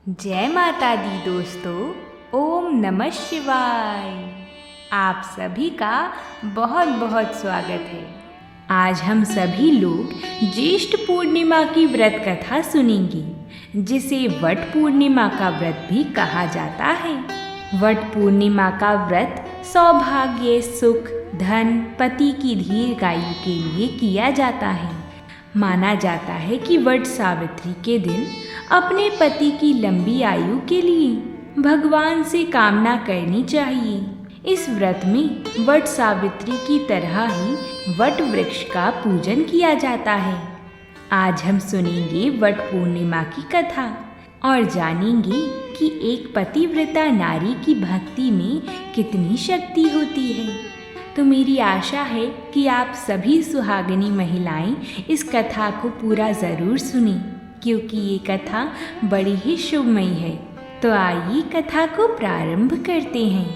जय माता दी दोस्तों। ओम नमः शिवाय। आप सभी का बहुत बहुत स्वागत है। आज हम सभी लोग ज्येष्ठ पूर्णिमा की व्रत कथा सुनेंगे, जिसे वट पूर्णिमा का व्रत भी कहा जाता है। वट पूर्णिमा का व्रत सौभाग्य, सुख, धन, पति की दीर्घायु के लिए किया जाता है। माना जाता है कि वट सावित्री के दिन अपने पति की लंबी आयु के लिए भगवान से कामना करनी चाहिए। इस व्रत में वट सावित्री की तरह ही वट वृक्ष का पूजन किया जाता है। आज हम सुनेंगे वट पूर्णिमा की कथा और जानेंगे कि एक पतिव्रता नारी की भक्ति में कितनी शक्ति होती है। तो मेरी आशा है कि आप सभी सुहागिनी महिलाएं इस कथा को पूरा ज़रूर सुनें, क्योंकि ये कथा बड़ी ही शुभमयी है। तो आइए कथा को प्रारंभ करते हैं।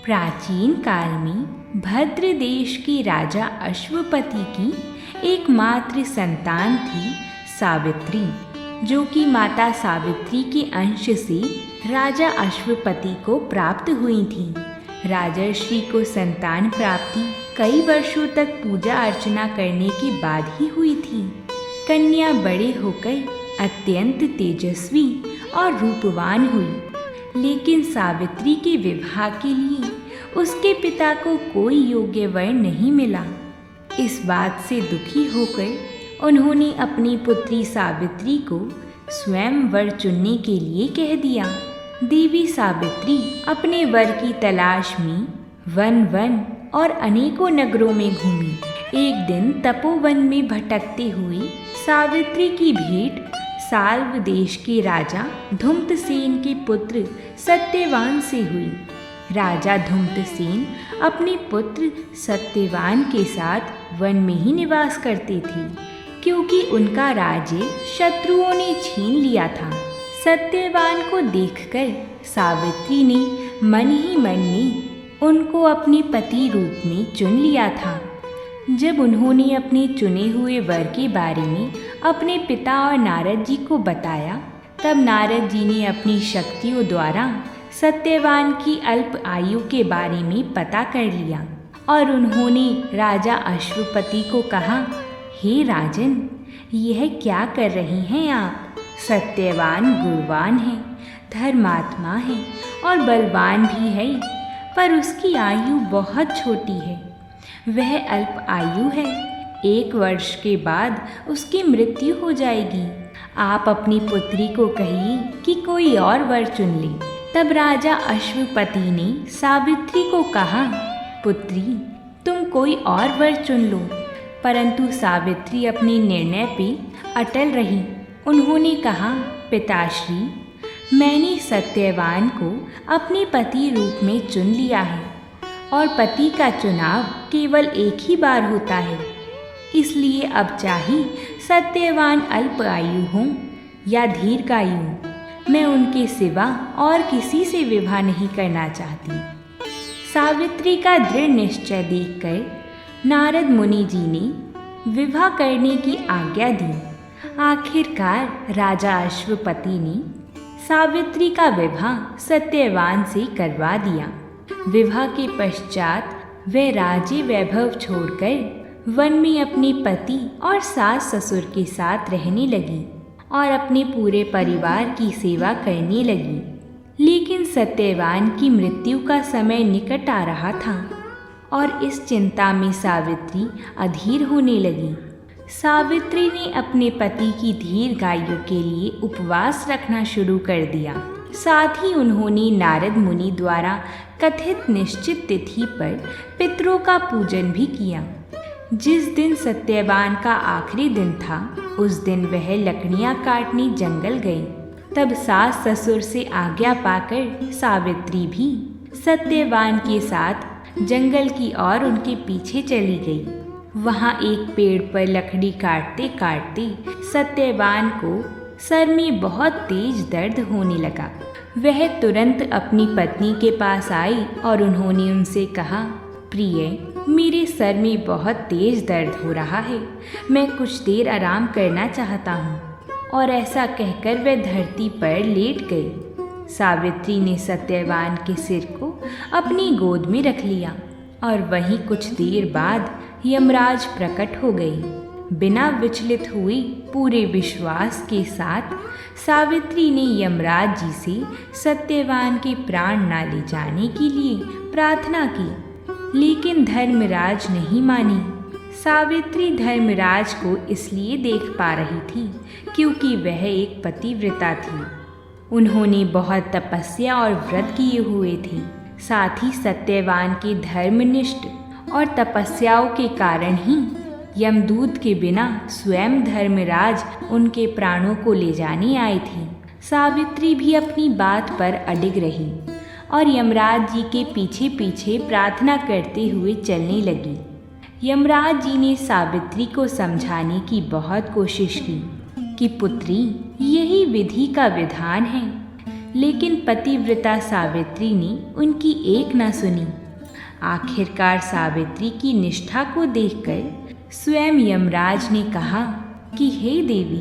प्राचीन काल में भद्र देश के राजा अश्वपति की एकमात्र संतान थी सावित्री, जो कि माता सावित्री के अंश से राजा अश्वपति को प्राप्त हुई थी। राजर्षि को संतान प्राप्ति कई वर्षों तक पूजा अर्चना करने के बाद ही हुई थी। कन्या बड़े होकर अत्यंत तेजस्वी और रूपवान हुई, लेकिन सावित्री के विवाह के लिए उसके पिता को कोई योग्य वर नहीं मिला। इस बात से दुखी होकर उन्होंने अपनी पुत्री सावित्री को स्वयं वर चुनने के लिए कह दिया। देवी सावित्री अपने वर की तलाश में वन वन और अनेकों नगरों में घूमी। एक दिन तपोवन में भटकते हुए सावित्री की भेंट साल्व देश के राजा धुम्तसेन के पुत्र सत्यवान से हुई। राजा धुम्तसेन अपने पुत्र सत्यवान के साथ वन में ही निवास करते थे, क्योंकि उनका राज्य शत्रुओं ने छीन लिया था। सत्यवान को देखकर सावित्री ने मन ही मन में उनको अपने पति रूप में चुन लिया था। जब उन्होंने अपने चुने हुए वर के बारे में अपने पिता और नारद जी को बताया, तब नारद जी ने अपनी शक्तियों द्वारा सत्यवान की अल्प आयु के बारे में पता कर लिया और उन्होंने राजा अश्वपति को कहा, हे राजन, यह क्या कर रही हैं आप? सत्यवान गुणवान है, धर्मात्मा है और बलवान भी है, पर उसकी आयु बहुत छोटी है। वह अल्प आयु है, 1 वर्ष के बाद उसकी मृत्यु हो जाएगी। आप अपनी पुत्री को कहिए कि कोई और वर चुन ले। तब राजा अश्वपति ने सावित्री को कहा, पुत्री, तुम कोई और वर चुन लो। परंतु सावित्री अपने निर्णय पे अटल रही। उन्होंने कहा, पिताश्री, मैंने सत्यवान को अपने पति रूप में चुन लिया है और पति का चुनाव केवल एक ही बार होता है। इसलिए अब चाहे सत्यवान अल्प आयु हो या दीर्घायु, मैं उनके सिवा और किसी से विवाह नहीं करना चाहती। सावित्री का दृढ़ निश्चय देखकर नारद मुनि जी ने विवाह करने की आज्ञा दी। आखिरकार राजा अश्वपति ने सावित्री का विवाह सत्यवान से करवा दिया। विवाह के पश्चात वह राज्य वैभव छोड़कर वन में अपने पति और सास ससुर के साथ रहने लगी और अपने पूरे परिवार की सेवा करने लगी। लेकिन सत्यवान की मृत्यु का समय निकट आ रहा था और इस चिंता में सावित्री अधीर होने लगी। सावित्री ने अपने पति की दीर्घायु के लिए उपवास रखना शुरू कर दिया। साथ ही उन्होंने नारद मुनि द्वारा कथित निश्चित तिथि पर पितरों का पूजन भी किया। जिस दिन सत्यवान का आखिरी दिन था, उस दिन वह लकड़ियां काटने जंगल गई। तब सास ससुर से आज्ञा पाकर सावित्री भी सत्यवान के साथ जंगल की ओर उनके पीछे चली गई। वहाँ एक पेड़ पर लकड़ी काटते काटते सत्यवान को सर में बहुत तेज दर्द होने लगा। वह तुरंत अपनी पत्नी के पास आई और उन्होंने उनसे कहा, प्रिय, मेरे सर में बहुत तेज दर्द हो रहा है, मैं कुछ देर आराम करना चाहता हूँ। और ऐसा कहकर वह धरती पर लेट गई। सावित्री ने सत्यवान के सिर को अपनी गोद में रख लिया और वहीं कुछ देर बाद यमराज प्रकट हो गई। बिना विचलित हुए पूरे विश्वास के साथ सावित्री ने यमराज जी से सत्यवान के प्राण न ले जाने के लिए प्रार्थना की, लेकिन धर्मराज नहीं मानी। सावित्री धर्मराज को इसलिए देख पा रही थी क्योंकि वह एक पतिव्रता थी। उन्होंने बहुत तपस्या और व्रत किए हुए थे। साथ ही सत्यवान के धर्मनिष्ठ और तपस्याओं के कारण ही यमदूत के बिना स्वयं धर्मराज उनके प्राणों को ले जाने आए थे। सावित्री भी अपनी बात पर अडिग रही और यमराज जी के पीछे पीछे प्रार्थना करते हुए चलने लगी। यमराज जी ने सावित्री को समझाने की बहुत कोशिश की कि पुत्री, यही विधि का विधान है, लेकिन पतिव्रता सावित्री ने उनकी एक न सुनी। आखिरकार सावित्री की निष्ठा को देखकर स्वयं यमराज ने कहा कि हे देवी,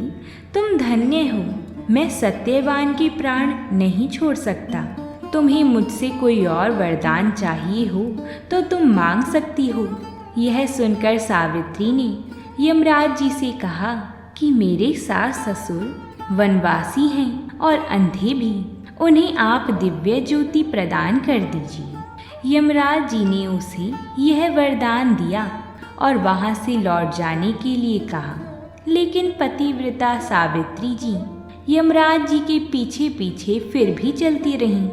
तुम धन्य हो, मैं सत्यवान के प्राण नहीं छोड़ सकता। तुम्हें मुझसे कोई और वरदान चाहिए हो तो तुम मांग सकती हो। यह सुनकर सावित्री ने यमराज जी से कहा कि मेरे सास ससुर वनवासी हैं और अंधे भी, उन्हें आप दिव्य ज्योति प्रदान कर दीजिए। यमराज जी ने उसे यह वरदान दिया और वहां से लौट जाने के लिए कहा, लेकिन पतिव्रता सावित्री जी यमराज जी के पीछे पीछे फिर भी चलती रहीं।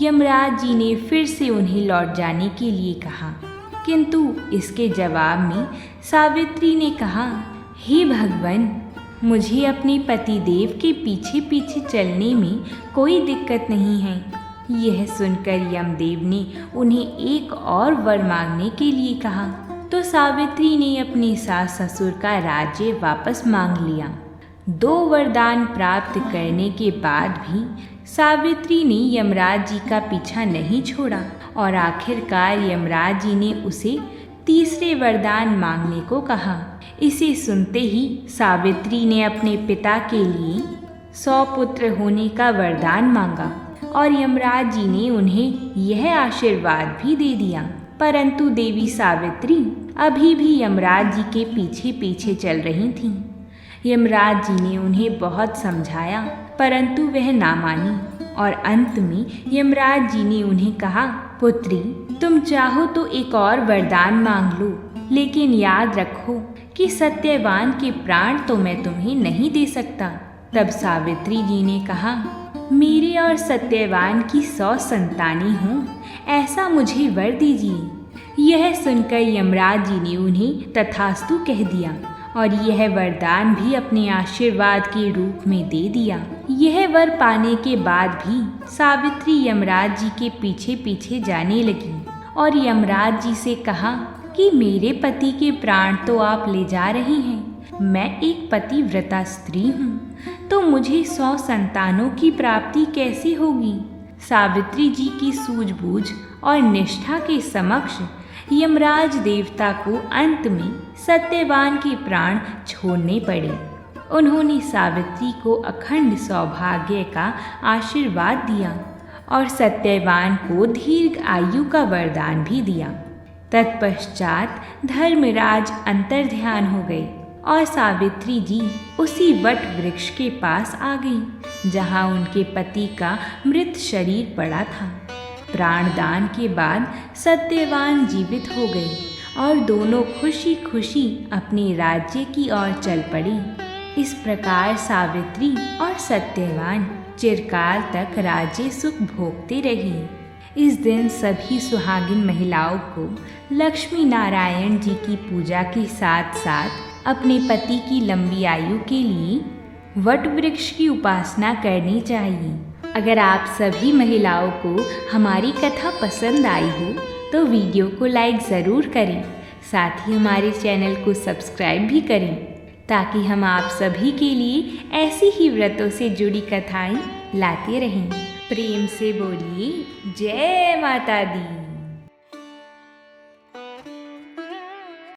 यमराज जी ने फिर से उन्हें लौट जाने के लिए कहा, किंतु इसके जवाब में सावित्री ने कहा, हे भगवान, मुझे अपने पतिदेव के पीछे पीछे चलने में कोई दिक्कत नहीं है। यह सुनकर यमदेव ने उन्हें एक और वर मांगने के लिए कहा, तो सावित्री ने अपने सास ससुर का राज्य वापस मांग लिया। 2 वरदान प्राप्त करने के बाद भी सावित्री ने यमराज जी का पीछा नहीं छोड़ा और आखिरकार यमराज जी ने उसे तीसरे वरदान मांगने को कहा। इसे सुनते ही सावित्री ने अपने पिता के लिए 100 पुत्र होने का वरदान मांगा और यमराज जी ने उन्हें यह आशीर्वाद भी दे दिया। परंतु देवी सावित्री अभी भी यमराज जी के पीछे पीछे चल रही थीं। यमराज जी ने उन्हें बहुत समझाया, परंतु वह ना मानी और अंत में यमराज जी ने उन्हें कहा, पुत्री, तुम चाहो तो एक और वरदान मांग लो, लेकिन याद रखो कि सत्यवान के प्राण तो मैं तुम्हें नहीं दे सकता। तब सावित्री जी ने कहा, मेरे और सत्यवान की 100 संतानें हों, ऐसा मुझे वर दीजिए। यह सुनकर यमराज जी ने उन्हें तथास्तु कह दिया और यह वरदान भी अपने आशीर्वाद के रूप में दे दिया। यह वर पाने के बाद भी सावित्री यमराज जी के पीछे पीछे जाने लगी और यमराज जी से कहा कि मेरे पति के प्राण तो आप ले जा रही हैं, मैं एक पतिव्रता स्त्री हूँ, तो मुझे 100 संतानों की प्राप्ति कैसे होगी। सावित्री जी की सूझबूझ और निष्ठा के समक्ष यमराज देवता को अंत में सत्यवान के प्राण छोड़ने पड़े। उन्होंने सावित्री को अखंड सौभाग्य का आशीर्वाद दिया और सत्यवान को दीर्घ आयु का वरदान भी दिया। तत्पश्चात धर्मराज अंतर्ध्यान हो गए और सावित्री जी उसी वट वृक्ष के पास आ गईं, जहाँ उनके पति का मृत शरीर पड़ा था। प्राणदान के बाद सत्यवान जीवित हो गए और दोनों खुशी खुशी अपने राज्य की ओर चल पड़ी। इस प्रकार सावित्री और सत्यवान चिरकाल तक राज्य सुख भोगते रहे। इस दिन सभी सुहागिन महिलाओं को लक्ष्मी नारायण जी की पूजा के साथ साथ अपने पति की लंबी आयु के लिए वट वृक्ष की उपासना करनी चाहिए। अगर आप सभी महिलाओं को हमारी कथा पसंद आई हो तो वीडियो को लाइक ज़रूर करें, साथ ही हमारे चैनल को सब्सक्राइब भी करें ताकि हम आप सभी के लिए ऐसी ही व्रतों से जुड़ी कथाएं लाते रहें। प्रेम से बोलिए जय माता दी।